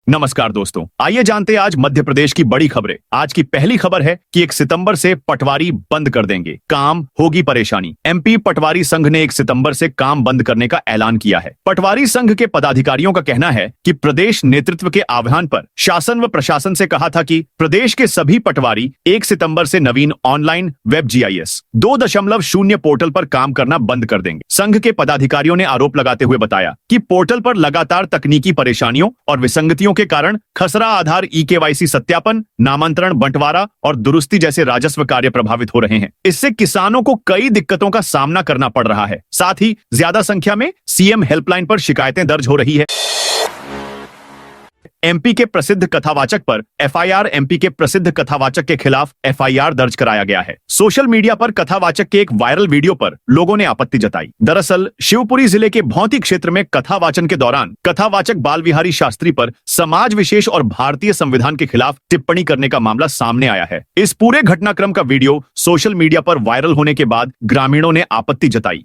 नमस्कार दोस्तों, आइए जानते हैं आज मध्य प्रदेश की बड़ी खबरें। आज की पहली खबर है कि 1 सितंबर से पटवारी बंद कर देंगे, काम होगी परेशानी। एमपी पटवारी संघ ने 1 सितंबर से काम बंद करने का ऐलान किया है। पटवारी संघ के पदाधिकारियों का कहना है कि प्रदेश नेतृत्व के आह्वान पर शासन व प्रशासन से कहा था कि प्रदेश के सभी पटवारी 1 सितंबर से नवीन ऑनलाइन वेब GIS 2.0 पोर्टल पर काम करना बंद कर देंगे। संघ के पदाधिकारियों ने आरोप लगाते हुए बताया कि पोर्टल पर लगातार तकनीकी परेशानियों और विसंगतियों के कारण खसरा आधार eKYC सत्यापन, नामांतरण, बंटवारा और दुरुस्ती जैसे राजस्व कार्य प्रभावित हो रहे हैं। इससे किसानों को कई दिक्कतों का सामना करना पड़ रहा है। साथ ही ज्यादा संख्या में CM हेल्पलाइन पर शिकायतें दर्ज हो रही है। एमपी के प्रसिद्ध कथावाचक पर FIR। एमपी के प्रसिद्ध कथावाचक के खिलाफ FIR दर्ज कराया गया है। सोशल मीडिया पर कथावाचक के एक वायरल वीडियो पर लोगों ने आपत्ति जताई। दरअसल शिवपुरी जिले के भौंती क्षेत्र में कथावाचन के दौरान कथावाचक बाल विहारी शास्त्री पर समाज विशेष और भारतीय संविधान के खिलाफ टिप्पणी करने का मामला सामने आया है। इस पूरे घटनाक्रम का वीडियो सोशल मीडिया पर वायरल होने के बाद ग्रामीणों ने आपत्ति जताई।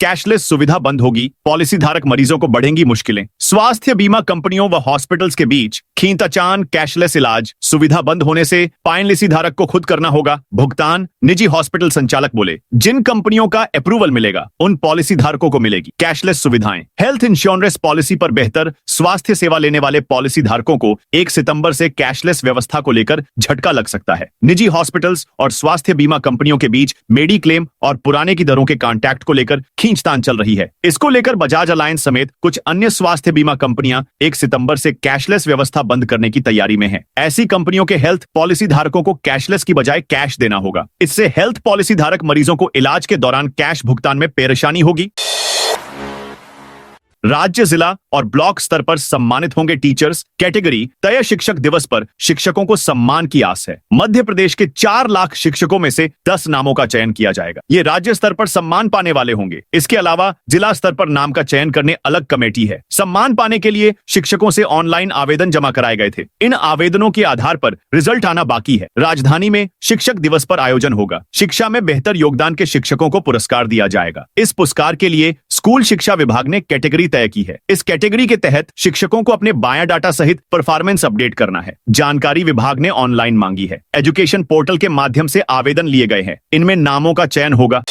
कैशलेस सुविधा बंद होगी, पॉलिसी धारक मरीजों को बढ़ेंगी मुश्किलें। स्वास्थ्य बीमा कंपनियों व हॉस्पिटल्स के बीच खींचातान कैशलेस इलाज सुविधा बंद होने से पॉलिसी धारक को खुद करना होगा भुगतान। निजी हॉस्पिटल संचालक बोले, जिन कंपनियों का अप्रूवल मिलेगा उन पॉलिसी धारकों को मिलेगी कैशलेस सुविधाएं। हेल्थ इंश्योरेंस पॉलिसी पर बेहतर स्वास्थ्य सेवा लेने वाले पॉलिसी धारकों को 1 सितंबर से कैशलेस व्यवस्था को लेकर झटका लग सकता है। निजी हॉस्पिटल्स और स्वास्थ्य बीमा कंपनियों के बीच मेडिक्लेम और पुराने की दरों के कॉन्टैक्ट को लेकर खींचतान चल रही है। इसको लेकर बजाज अलायंस समेत कुछ अन्य स्वास्थ्य बीमा कंपनियां 1 सितंबर से कैशलेस व्यवस्था बंद करने की तैयारी में हैं। ऐसी कंपनियों के हेल्थ पॉलिसी धारकों को कैशलेस की बजाय कैश देना होगा। इससे हेल्थ पॉलिसी धारक मरीजों को इलाज के दौरान कैश भुगतान में परेशानी होगी। राज्य, जिला और ब्लॉक स्तर पर सम्मानित होंगे टीचर्स। कैटेगरी तय शिक्षक दिवस पर शिक्षकों को सम्मान की आस है। मध्य प्रदेश के 4 लाख शिक्षकों में से 10 नामों का चयन किया जाएगा। ये राज्य स्तर पर सम्मान पाने वाले होंगे। इसके अलावा जिला स्तर पर नाम का चयन करने अलग कमेटी है। सम्मान पाने के लिए शिक्षकों से ऑनलाइन आवेदन जमा कराए गए थे। इन आवेदनों के आधार पर रिजल्ट आना बाकी है। राजधानी में शिक्षक दिवस पर आयोजन होगा। शिक्षा में बेहतर योगदान के शिक्षकों को पुरस्कार दिया जाएगा। इस पुरस्कार के लिए स्कूल शिक्षा विभाग ने कैटेगरी तय की है। इस कैटेगरी के तहत शिक्षकों को अपने बायोडाटा सहित परफॉर्मेंस अपडेट करना है। जानकारी विभाग ने ऑनलाइन मांगी है। एजुकेशन पोर्टल के माध्यम से आवेदन लिए गए हैं। इनमें नामों का चयन होगा।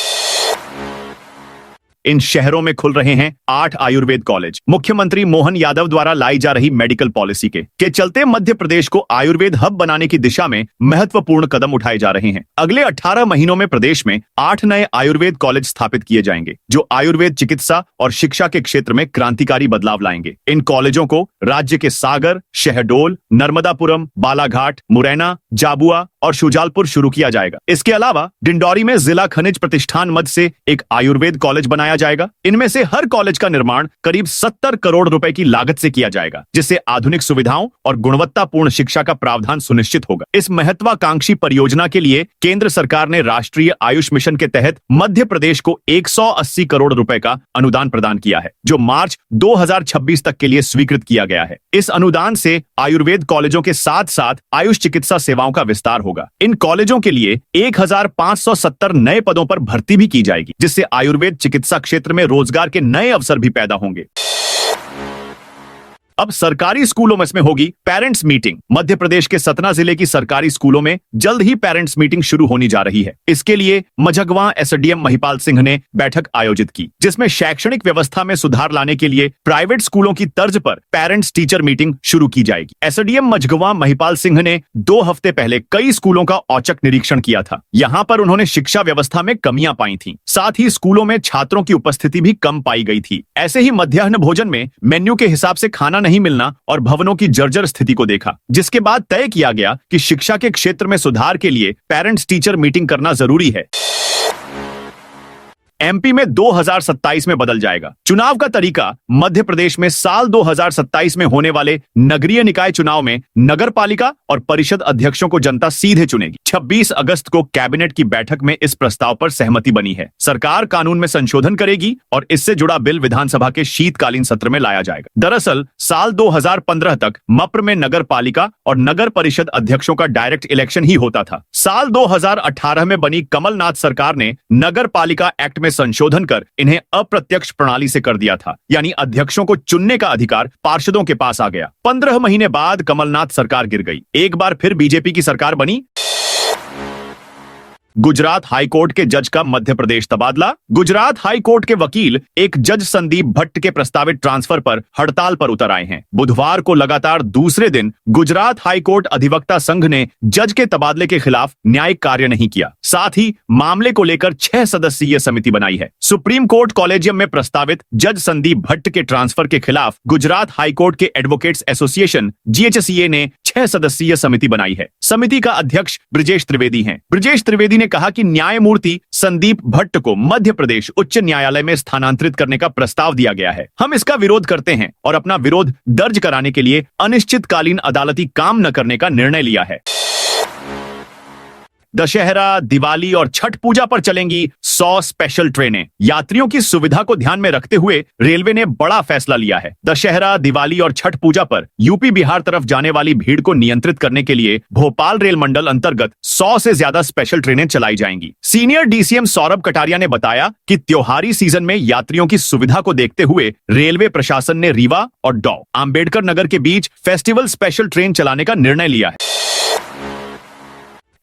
इन शहरों में खुल रहे हैं 8 आयुर्वेद कॉलेज। मुख्यमंत्री मोहन यादव द्वारा लाई जा रही मेडिकल पॉलिसी के चलते मध्य प्रदेश को आयुर्वेद हब बनाने की दिशा में महत्वपूर्ण कदम उठाए जा रहे हैं। अगले 18 महीनों में प्रदेश में 8 नए आयुर्वेद कॉलेज स्थापित किए जाएंगे, जो आयुर्वेद चिकित्सा और शिक्षा के क्षेत्र में क्रांतिकारी बदलाव लाएंगे। इन कॉलेजों को राज्य के सागर, शहडोल, नर्मदापुरम, बालाघाट, मुरैना, झाबुआ और शुजालपुर शुरू किया जाएगा। इसके अलावा डिंडौरी में जिला खनिज प्रतिष्ठान मद से एक आयुर्वेद कॉलेज बनाया जाएगा। इनमें से हर कॉलेज का निर्माण करीब 70 करोड़ रुपए की लागत से किया जाएगा, जिससे आधुनिक सुविधाओं और गुणवत्तापूर्ण शिक्षा का प्रावधान सुनिश्चित होगा। इस महत्वाकांक्षी परियोजना के लिए केंद्र सरकार ने राष्ट्रीय आयुष मिशन के तहत मध्य प्रदेश को 180 करोड़ रुपए का अनुदान प्रदान किया है, जो मार्च 2026 तक के लिए स्वीकृत किया गया है। इस अनुदान से आयुर्वेद कॉलेजों के साथ साथ आयुष चिकित्सा सेवाओं का विस्तार होगा। इन कॉलेजों के लिए 1570 नए पदों पर भर्ती भी की जाएगी, जिससे आयुर्वेद चिकित्सा क्षेत्र में रोजगार के नए अवसर भी पैदा होंगे। अब सरकारी स्कूलों में इसमें होगी पेरेंट्स मीटिंग। मध्य प्रदेश के सतना जिले की सरकारी स्कूलों में जल्द ही पेरेंट्स मीटिंग शुरू होने जा रही है। इसके लिए मझगवां SDM महिपाल सिंह ने बैठक आयोजित की, जिसमें शैक्षणिक व्यवस्था में सुधार लाने के लिए प्राइवेट स्कूलों की तर्ज पर पेरेंट्स टीचर मीटिंग शुरू की जाएगी। SDM मझगवां महिपाल सिंह ने 2 हफ्ते पहले कई स्कूलों का औचक निरीक्षण किया था। यहाँ पर उन्होंने शिक्षा व्यवस्था में कमियां पाई थी। साथ ही स्कूलों में छात्रों की उपस्थिति भी कम पाई गई थी। ऐसे ही मध्याह्न भोजन में मेन्यू के हिसाब से खाना नहीं मिलना और भवनों की जर्जर स्थिति को देखा, जिसके बाद तय किया गया कि शिक्षा के क्षेत्र में सुधार के लिए पेरेंट्स टीचर मीटिंग करना जरूरी है। एमपी में 2027 में बदल जाएगा चुनाव का तरीका। मध्य प्रदेश में साल 2027 में होने वाले नगरीय निकाय चुनाव में नगर पालिका और परिषद अध्यक्षों को जनता सीधे चुनेगी। 26 अगस्त को कैबिनेट की बैठक में इस प्रस्ताव पर सहमति बनी है। सरकार कानून में संशोधन करेगी और इससे जुड़ा बिल विधानसभा के शीतकालीन सत्र में लाया जाएगा। दरअसल साल 2015 तक मप्र में नगर पालिका और नगर परिषद अध्यक्षों का डायरेक्ट इलेक्शन ही होता था। साल 2018 में बनी कमलनाथ सरकार ने नगर पालिका एक्ट में में संशोधन कर इन्हें अप्रत्यक्ष प्रणाली से कर दिया था, यानी अध्यक्षों को चुनने का अधिकार पार्षदों के पास आ गया। 15 महीने बाद कमलनाथ सरकार गिर गई, एक बार फिर बीजेपी की सरकार बनी। गुजरात हाईकोर्ट के जज का मध्य प्रदेश तबादला। गुजरात हाईकोर्ट के वकील एक जज संदीप भट्ट के प्रस्तावित ट्रांसफर पर हड़ताल पर उतर आए हैं। बुधवार को लगातार दूसरे दिन गुजरात हाईकोर्ट अधिवक्ता संघ ने जज के तबादले के खिलाफ न्यायिक कार्य नहीं किया। साथ ही मामले को लेकर 6 सदस्यीय समिति बनाई है। सुप्रीम कोर्ट कॉलेजियम में प्रस्तावित जज संदीप भट्ट के ट्रांसफर के खिलाफ गुजरात हाईकोर्ट के एडवोकेट्स एसोसिएशन GHCA ने 6 सदस्यीय समिति बनाई है। समिति का अध्यक्ष ब्रिजेश त्रिवेदी हैं। ब्रिजेश त्रिवेदी ने कहा कि न्यायमूर्ति संदीप भट्ट को मध्य प्रदेश उच्च न्यायालय में स्थानांतरित करने का प्रस्ताव दिया गया है। हम इसका विरोध करते हैं और अपना विरोध दर्ज कराने के लिए अनिश्चितकालीन अदालती काम न करने का निर्णय लिया है। दशहरा, दिवाली और छठ पूजा पर चलेंगी 100 स्पेशल ट्रेनें। यात्रियों की सुविधा को ध्यान में रखते हुए रेलवे ने बड़ा फैसला लिया है। दशहरा, दिवाली और छठ पूजा पर यूपी बिहार तरफ जाने वाली भीड़ को नियंत्रित करने के लिए भोपाल रेल मंडल अंतर्गत 100 से ज्यादा स्पेशल ट्रेनें चलाई जाएंगी। सीनियर DCM सौरभ कटारिया ने बताया कि त्योहारी सीजन में यात्रियों की सुविधा को देखते हुए रेलवे प्रशासन ने रीवा और डॉ. आंबेडकर नगर के बीच फेस्टिवल स्पेशल ट्रेन चलाने का निर्णय लिया है।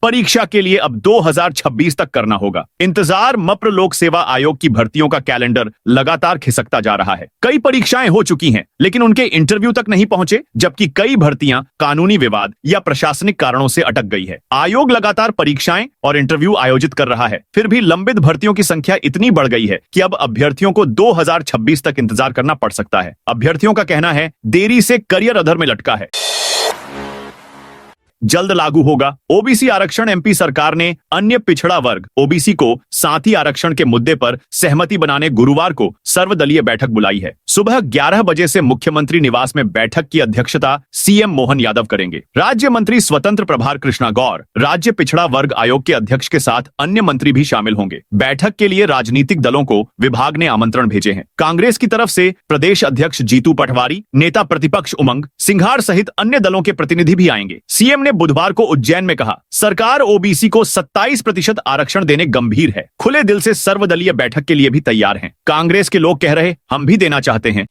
परीक्षा के लिए अब 2026 तक करना होगा। इंतजार मप्र लोक सेवा आयोग की भर्तियों का कैलेंडर लगातार खिसकता जा रहा है। कई परीक्षाएं हो चुकी हैं, लेकिन उनके इंटरव्यू तक नहीं पहुंचे, जबकि कई भर्तियां कानूनी विवाद या प्रशासनिक कारणों से अटक गई है। आयोग लगातार परीक्षाएं और इंटरव्यू आयोजित कर रहा है, फिर भी लंबित भर्तियों की संख्या इतनी बढ़ गई है कि अब अभ्यर्थियों को 2026 तक इंतजार करना पड़ सकता है। अभ्यर्थियों का कहना है देरी से करियर अधर में लटका है। जल्द लागू होगा ओबीसी आरक्षण। MP सरकार ने अन्य पिछड़ा वर्ग OBC को साथी आरक्षण के मुद्दे पर सहमति बनाने गुरुवार को सर्वदलीय बैठक बुलाई है। सुबह 11 बजे से मुख्यमंत्री निवास में बैठक की अध्यक्षता CM मोहन यादव करेंगे। राज्य मंत्री स्वतंत्र प्रभार कृष्णा गौर, राज्य पिछड़ा वर्ग आयोग के अध्यक्ष के साथ अन्य मंत्री भी शामिल होंगे। बैठक के लिए राजनीतिक दलों को विभाग ने आमंत्रण भेजे हैं। कांग्रेस की तरफ से प्रदेश अध्यक्ष जीतू पटवारी, नेता प्रतिपक्ष उमंग सिंघार सहित अन्य दलों के प्रतिनिधि भी आएंगे। CM ने बुधवार को उज्जैन में कहा, सरकार OBC को 27% आरक्षण देने गंभीर है, खुले दिल से सर्वदलीय बैठक के लिए भी तैयार हैं। कांग्रेस के लोग कह रहे हम भी देना चाहते हैं।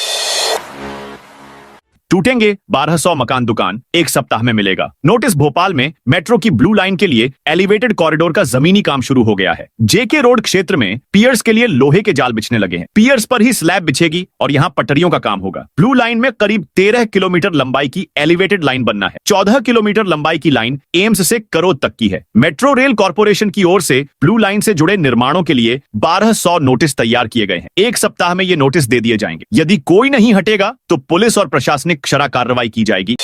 टूटेंगे 1200 मकान दुकान, 1 सप्ताह में मिलेगा नोटिस। भोपाल में मेट्रो की ब्लू लाइन के लिए एलिवेटेड कॉरिडोर का जमीनी काम शुरू हो गया है। JK रोड क्षेत्र में पियर्स के लिए लोहे के जाल बिछने लगे हैं। पियर्स पर ही स्लैब बिछेगी और यहां पटरियों का काम होगा। ब्लू लाइन में करीब 13 किलोमीटर लंबाई की एलिवेटेड लाइन बनना है। 14 किलोमीटर लंबाई की लाइन एम्स से करोद तक की है। मेट्रो रेल कॉर्पोरेशन की ओर से ब्लू लाइन से जुड़े निर्माणों के लिए 1200 नोटिस तैयार किए गए हैं। 1 सप्ताह में ये नोटिस दे दिए जाएंगे। यदि कोई नहीं हटेगा तो पुलिस और प्रशासनिक शरा कार्रवाई की जाएगी।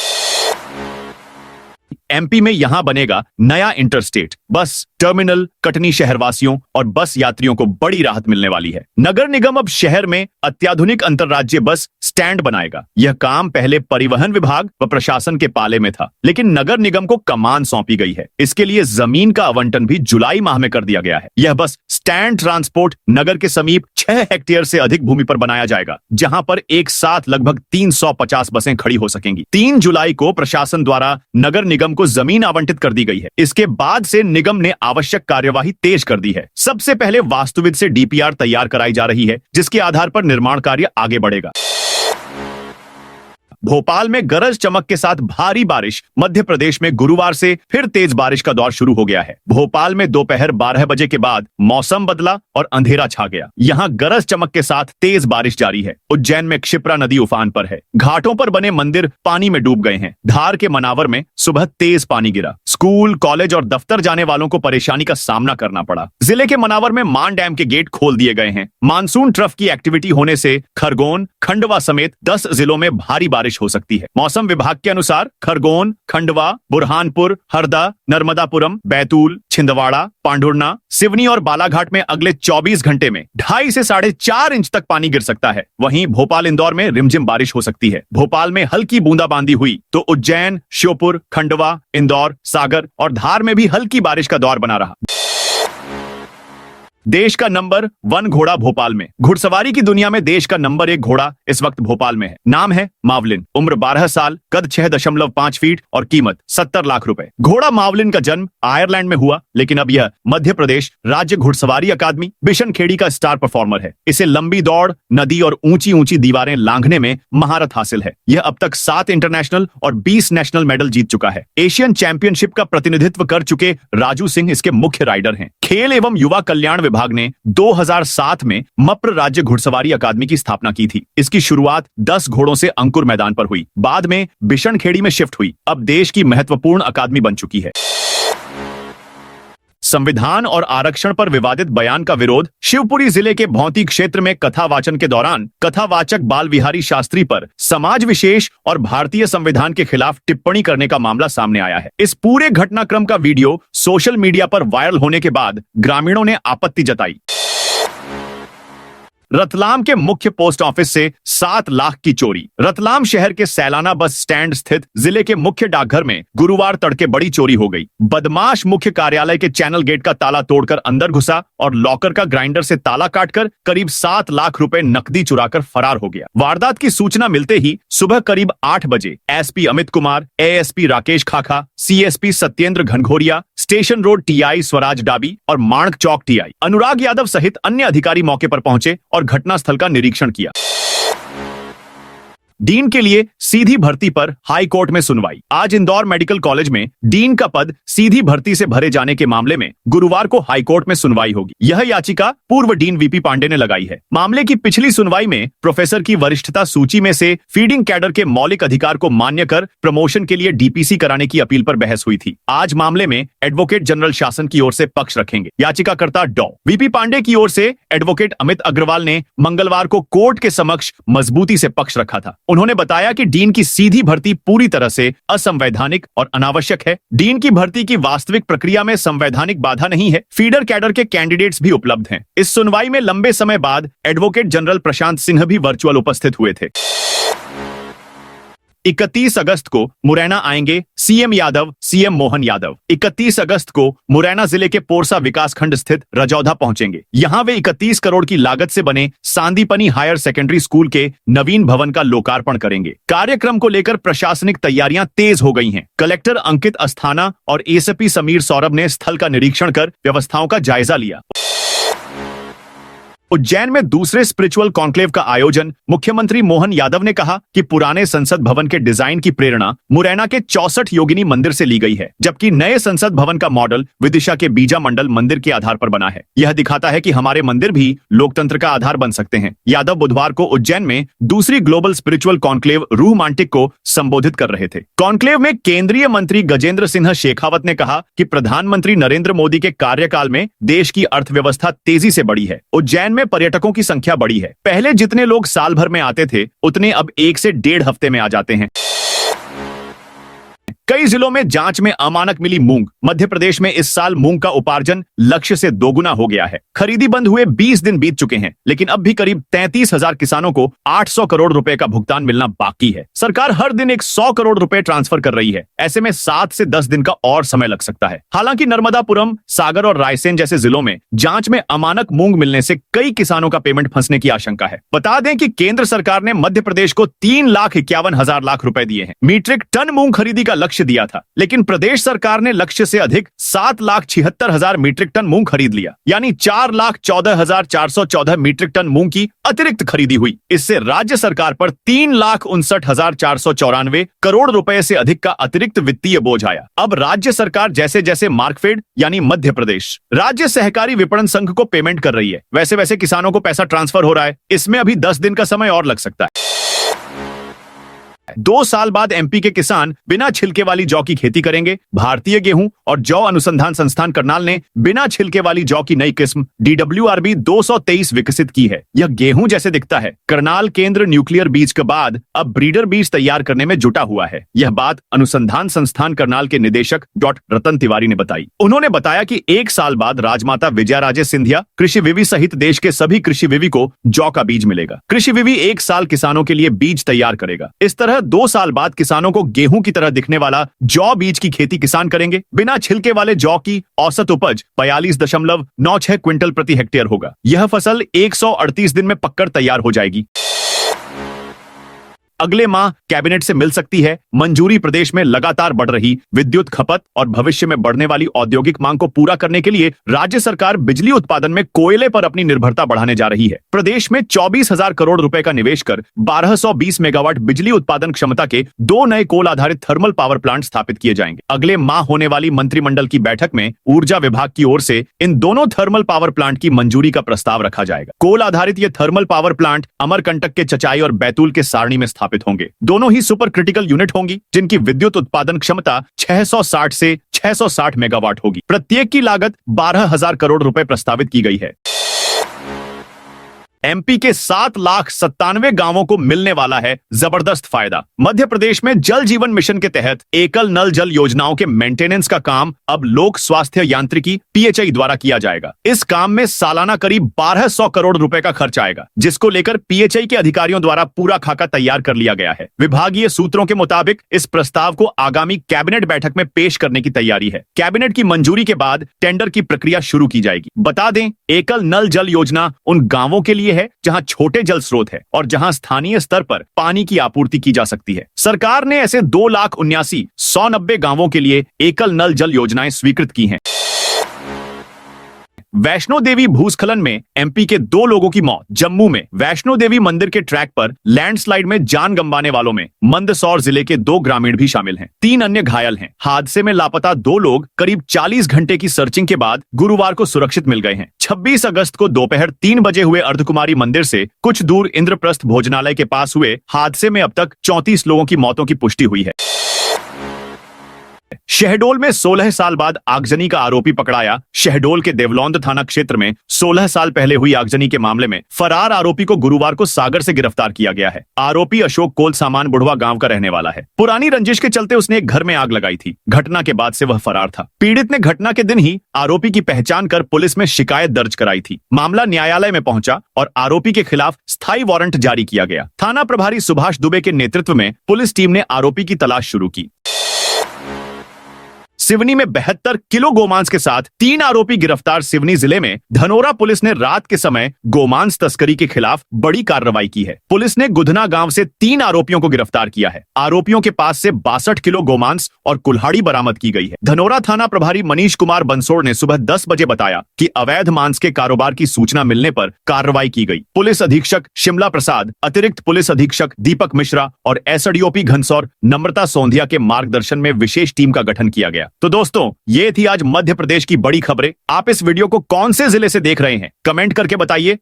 MP में यहां बनेगा नया इंटरस्टेट बस टर्मिनल। कटनी शहरवासियों और बस यात्रियों को बड़ी राहत मिलने वाली है। नगर निगम अब शहर में अत्याधुनिक अंतरराज्य बस स्टैंड बनाएगा। यह काम पहले परिवहन विभाग व प्रशासन के पाले में था, लेकिन नगर निगम को कमान सौंपी गई है। इसके लिए जमीन का आवंटन भी जुलाई माह में कर दिया गया है। यह बस स्टैंड ट्रांसपोर्ट नगर के समीप 6 हेक्टेयर से अधिक भूमि पर बनाया जाएगा, जहां पर एक साथ लगभग 350 बसें खड़ी हो सकेंगी। 3 जुलाई को प्रशासन द्वारा नगर निगम को जमीन आवंटित कर दी गई है। इसके बाद से निगम ने आवश्यक कार्यवाही तेज कर दी है। सबसे पहले वास्तुविद से DPR तैयार कराई जा रही है, जिसके आधार पर निर्माण कार्य आगे बढ़ेगा। भोपाल में गरज चमक के साथ भारी बारिश। मध्य प्रदेश में गुरुवार से फिर तेज बारिश का दौर शुरू हो गया है। भोपाल में दोपहर 12 बजे के बाद मौसम बदला और अंधेरा छा गया। यहां गरज चमक के साथ तेज बारिश जारी है। उज्जैन में क्षिप्रा नदी उफान पर है। घाटों पर बने मंदिर पानी में डूब गए हैं। धार के मनावर में सुबह तेज पानी गिरा। स्कूल, कॉलेज और दफ्तर जाने वालों को परेशानी का सामना करना पड़ा। जिले के मनावर में मान डैम के गेट खोल दिए गए हैं। मानसून ट्रफ की एक्टिविटी होने से खरगोन, खंडवा समेत 10 जिलों में भारी बारिश हो सकती है। मौसम विभाग के अनुसार खरगोन, खंडवा, बुरहानपुर, हरदा, नर्मदापुरम, बैतूल, छिंदवाड़ा, पांढुर्णा, सिवनी और बालाघाट में अगले 24 घंटे में 2.5 से 4.5 इंच तक पानी गिर सकता है। वहीं भोपाल, इंदौर में रिमझिम बारिश हो सकती है। भोपाल में हल्की बूंदाबांदी हुई तो उज्जैन, श्योपुर, खंडवा, इंदौर, सागर और धार में भी हल्की बारिश का दौर बना रहा। देश का नंबर 1 घोड़ा भोपाल में। घुड़सवारी की दुनिया में देश का नंबर 1 घोड़ा इस वक्त भोपाल में है। नाम है मावलिन, उम्र 12 साल, कद 6.5 फीट और कीमत 70 लाख रुपए। घोड़ा मावलिन का जन्म आयरलैंड में हुआ, लेकिन अब यह मध्य प्रदेश राज्य घुड़सवारी अकादमी बिशनखेड़ी का स्टार परफॉर्मर है। इसे लंबी दौड़, नदी और ऊंची ऊंची दीवारें लांघने में महारत हासिल है। यह अब तक 7 इंटरनेशनल और 20 नेशनल मेडल जीत चुका है। एशियन चैंपियनशिप का प्रतिनिधित्व कर चुके राजू सिंह इसके मुख्य राइडर हैं। खेल एवं युवा कल्याण विभाग ने 2007 में मप्र राज्य घुड़सवारी अकादमी की स्थापना की थी। इसकी शुरुआत 10 घोड़ों से अंकुर मैदान पर हुई, बाद में बिशनखेड़ी में शिफ्ट हुई। अब देश की महत्वपूर्ण अकादमी बन चुकी है। संविधान और आरक्षण पर विवादित बयान का विरोध। शिवपुरी जिले के भौंती क्षेत्र में कथा वाचन के दौरान कथावाचक बाल विहारी शास्त्री पर समाज विशेष और भारतीय संविधान के खिलाफ टिप्पणी करने का मामला सामने आया है। इस पूरे घटनाक्रम का वीडियो सोशल मीडिया पर वायरल होने के बाद ग्रामीणों ने आपत्ति जताई। रतलाम के मुख्य पोस्ट ऑफिस से 7 लाख की चोरी। रतलाम शहर के सैलाना बस स्टैंड स्थित जिले के मुख्य डाकघर में गुरुवार तड़के बड़ी चोरी हो गई। बदमाश मुख्य कार्यालय के चैनल गेट का ताला तोड़कर अंदर घुसा और लॉकर का ग्राइंडर से ताला काटकर करीब 7 लाख रुपए नकदी चुराकर फरार हो गया। वारदात की सूचना मिलते ही सुबह करीब 8 बजे SP Amit Kumar, ASP Rakesh Khakha, CSP Satyendra Ghanghoriya, station road TI Swaraj Dabi और माणक चौक टीआई अनुराग यादव सहित अन्य अधिकारी मौके पर पहुंचे और घटनास्थल का निरीक्षण किया। डीन के लिए सीधी भर्ती पर हाई कोर्ट में सुनवाई। आज इंदौर मेडिकल कॉलेज में डीन का पद सीधी भर्ती से भरे जाने के मामले में गुरुवार को हाई कोर्ट में सुनवाई होगी। यह याचिका पूर्व डीन वीपी पांडे ने लगाई है। मामले की पिछली सुनवाई में प्रोफेसर की वरिष्ठता सूची में से फीडिंग कैडर के मौलिक अधिकार को मान्य कर प्रमोशन के लिए डीपीसी कराने की अपील पर बहस हुई थी। आज मामले में एडवोकेट जनरल शासन की ओर से पक्ष रखेंगे। याचिकाकर्ता डॉ वीपी पांडे की ओर से एडवोकेट अमित अग्रवाल ने मंगलवार को कोर्ट के समक्ष मजबूती से पक्ष रखा था। उन्होंने बताया कि डीन की सीधी भर्ती पूरी तरह से असंवैधानिक और अनावश्यक है। डीन की भर्ती की वास्तविक प्रक्रिया में संवैधानिक बाधा नहीं है। फीडर कैडर के कैंडिडेट्स भी उपलब्ध हैं। इस सुनवाई में लंबे समय बाद एडवोकेट जनरल प्रशांत सिन्हा भी वर्चुअल उपस्थित हुए थे। 31 अगस्त को मुरैना आएंगे सीएम यादव, सीएम मोहन यादव। 31 अगस्त को मुरैना जिले के पोरसा विकासखंड स्थित रजौधा पहुंचेंगे। यहां वे 31 करोड़ की लागत से बने सांदीपनी हायर सेकेंडरी स्कूल के नवीन भवन का लोकार्पण करेंगे। कार्यक्रम को लेकर प्रशासनिक तैयारियां तेज हो गई हैं। कलेक्टर अंकित अस्थाना और एसपी समीर सौरभ ने स्थल का निरीक्षण कर व्यवस्थाओं का जायजा लिया। उज्जैन में दूसरे स्पिरिचुअल कॉन्क्लेव का आयोजन। मुख्यमंत्री मोहन यादव ने कहा कि पुराने संसद भवन के डिजाइन की प्रेरणा मुरैना के 64 योगिनी मंदिर से ली गई है, जबकि नए संसद भवन का मॉडल विदिशा के बीजा मंडल मंदिर के आधार पर बना है। यह दिखाता है कि हमारे मंदिर भी लोकतंत्र का आधार बन सकते हैं। यादव बुधवार को उज्जैन में दूसरी ग्लोबल स्पिरिचुअल कॉन्क्लेव रूह मांटिक को संबोधित कर रहे थे। कॉन्क्लेव में केंद्रीय मंत्री गजेंद्र सिंह शेखावत ने कहा कि प्रधानमंत्री नरेंद्र मोदी के कार्यकाल में देश की अर्थव्यवस्था तेजी से बढ़ी है। उज्जैन में पर्यटकों की संख्या बढ़ी है। पहले जितने लोग साल भर में आते थे, उतने अब 1 से 1.5 हफ्ते में आ जाते हैं। कई जिलों में जांच में अमानक मिली मूंग। मध्य प्रदेश में इस साल मूंग का उपार्जन लक्ष्य से दोगुना हो गया है। खरीदी बंद हुए 20 दिन बीत चुके हैं, लेकिन अब भी करीब 33,000 किसानों को 800 करोड़ रुपए का भुगतान मिलना बाकी है। सरकार हर दिन 100 करोड़ रुपए ट्रांसफर कर रही है। ऐसे में 7 से 10 दिन का और समय लग सकता है। हालांकि नर्मदापुरम, सागर और रायसेन जैसे जिलों में जांच में अमानक मूंग मिलने से कई किसानों का पेमेंट फंसने की आशंका है। बता दें कि केंद्र सरकार ने मध्य प्रदेश को 3,51,000 लाख रुपए दिए हैं। मीट्रिक टन मूंग खरीदी का लक्ष्य दिया था, लेकिन प्रदेश सरकार ने लक्ष्य से अधिक 7,76,000 मीट्रिक टन मूंग खरीद लिया, यानी 4,14,414 मीट्रिक टन मूंग की अतिरिक्त खरीदी हुई। इससे राज्य सरकार पर 3,59,494 करोड़ रुपए से अधिक का अतिरिक्त वित्तीय बोझ आया। अब राज्य सरकार जैसे जैसे मार्कफेड यानी मध्य प्रदेश राज्य सहकारी विपणन संघ को पेमेंट कर रही है, वैसे वैसे किसानों को पैसा ट्रांसफर हो रहा है। इसमें अभी 10 दिन का समय और लग सकता है। 2 साल बाद एमपी के किसान बिना छिलके वाली जौ की खेती करेंगे। भारतीय गेहूं और जौ अनुसंधान संस्थान करनाल ने बिना छिलके वाली जौ की नई किस्म DWRB 223 विकसित की है। यह गेहूं जैसे दिखता है। करनाल केंद्र न्यूक्लियर बीज के बाद अब ब्रीडर बीज तैयार करने में जुटा हुआ है। यह बात अनुसंधान संस्थान करनाल के निदेशक डॉ रतन तिवारी ने बताई। उन्होंने बताया कि 1 साल बाद राजमाता विजयाराजे सिंधिया कृषि विवि सहित देश के सभी कृषि विवि को जौ का बीज मिलेगा। कृषि विवि 1 साल किसानों के लिए बीज तैयार करेगा। इस तरह 2 साल बाद किसानों को गेहूं की तरह दिखने वाला जौ बीज की खेती किसान करेंगे। बिना छिलके वाले जौ की औसत उपज 42.96 क्विंटल प्रति हेक्टेयर होगा। यह फसल 138 दिन में पककर तैयार हो जाएगी। अगले माह कैबिनेट से मिल सकती है मंजूरी। प्रदेश में लगातार बढ़ रही विद्युत खपत और भविष्य में बढ़ने वाली औद्योगिक मांग को पूरा करने के लिए राज्य सरकार बिजली उत्पादन में कोयले पर अपनी निर्भरता बढ़ाने जा रही है। प्रदेश में 24,000 करोड़ रुपए का निवेश कर 1220 मेगावाट बिजली उत्पादन क्षमता के 2 नए कोल आधारित थर्मल पावर प्लांट स्थापित किए जाएंगे। अगले माह होने वाली मंत्रिमंडल की बैठक में ऊर्जा विभाग की ओर से इन दोनों थर्मल पावर प्लांट की मंजूरी का प्रस्ताव रखा जाएगा। कोल आधारित ये थर्मल पावर प्लांट अमरकंटक के चचाई और बैतूल के सारणी में स्थापित होंगे। दोनों ही सुपर क्रिटिकल यूनिट होंगी, जिनकी विद्युत उत्पादन क्षमता 660 से 660 मेगावाट होगी। प्रत्येक की लागत 12,000 करोड़ रुपए प्रस्तावित की गई है। एमपी के 7,97,000 गांवों को मिलने वाला है जबरदस्त फायदा। मध्य प्रदेश में जल जीवन मिशन के तहत एकल नल जल योजनाओं के मेंटेनेंस का काम अब लोक स्वास्थ्य यांत्रिकी पीएचई द्वारा किया जाएगा। इस काम में सालाना करीब 1200 करोड़ रुपए का खर्च आएगा, जिसको लेकर पीएचई के अधिकारियों द्वारा पूरा खाका तैयार कर लिया गया है। विभागीय सूत्रों के मुताबिक इस प्रस्ताव को आगामी कैबिनेट बैठक में पेश करने की तैयारी है। कैबिनेट की मंजूरी के बाद टेंडर की प्रक्रिया शुरू की जाएगी। बता दें, एकल नल जल योजना उन गांवों के लिए है जहां छोटे जल स्रोत है और जहां स्थानीय स्तर पर पानी की आपूर्ति की जा सकती है। सरकार ने ऐसे 2,79,190 गांवों के लिए एकल नल जल योजनाएं स्वीकृत की हैं। वैष्णो देवी भूस्खलन में एमपी के 2 लोगों की मौत। जम्मू में वैष्णो देवी मंदिर के ट्रैक पर लैंडस्लाइड में जान गंवाने वालों में मंदसौर जिले के 2 ग्रामीण भी शामिल हैं। 3 अन्य घायल हैं। हादसे में लापता 2 लोग करीब 40 घंटे की सर्चिंग के बाद गुरुवार को सुरक्षित मिल गए हैं। 26 अगस्त को दोपहर 3 बजे हुए अर्धकुमारी मंदिर से कुछ दूर इंद्रप्रस्थ भोजनालय के पास हुए हादसे में अब तक 34 लोगों की मौतों की पुष्टि हुई है। शहडोल में 16 साल बाद आगजनी का आरोपी पकड़ाया। शहडोल के देवलौंद थाना क्षेत्र में 16 साल पहले हुई आगजनी के मामले में फरार आरोपी को गुरुवार को सागर से गिरफ्तार किया गया है। आरोपी अशोक कोल सामान बुढ़वा गांव का रहने वाला है। पुरानी रंजिश के चलते उसने एक घर में आग लगाई थी। घटना के बाद से वह फरार था। पीड़ित ने घटना के दिन ही आरोपी की पहचान कर पुलिस में शिकायत दर्ज कराई थी। मामला न्यायालय में पहुंचा और आरोपी के खिलाफ स्थायी वारंट जारी किया गया। थाना प्रभारी सुभाष दुबे के नेतृत्व में पुलिस टीम ने आरोपी की तलाश शुरू की। सिवनी में 72 किलो गोमांस के साथ 3 आरोपी गिरफ्तार। सिवनी जिले में धनोरा पुलिस ने रात के समय गोमांस तस्करी के खिलाफ बड़ी कार्रवाई की है। पुलिस ने गुधना गांव से 3 आरोपियों को गिरफ्तार किया है। आरोपियों के पास से 62 किलो गोमांस और कुल्हाड़ी बरामद की गई है। धनोरा थाना प्रभारी मनीष कुमार बंसोड़ ने सुबह 10 बजे बताया कि अवैध मांस के कारोबार की सूचना मिलने पर कार्रवाई की गई। पुलिस अधीक्षक शिमला प्रसाद, अतिरिक्त पुलिस अधीक्षक दीपक मिश्रा और एसडीओपी घनसौर नम्रता सोंधिया के मार्गदर्शन में विशेष टीम का गठन किया गया। तो दोस्तों, ये थी आज मध्य प्रदेश की बड़ी खबरें। आप इस वीडियो को कौन से जिले से देख रहे हैं, कमेंट करके बताइए।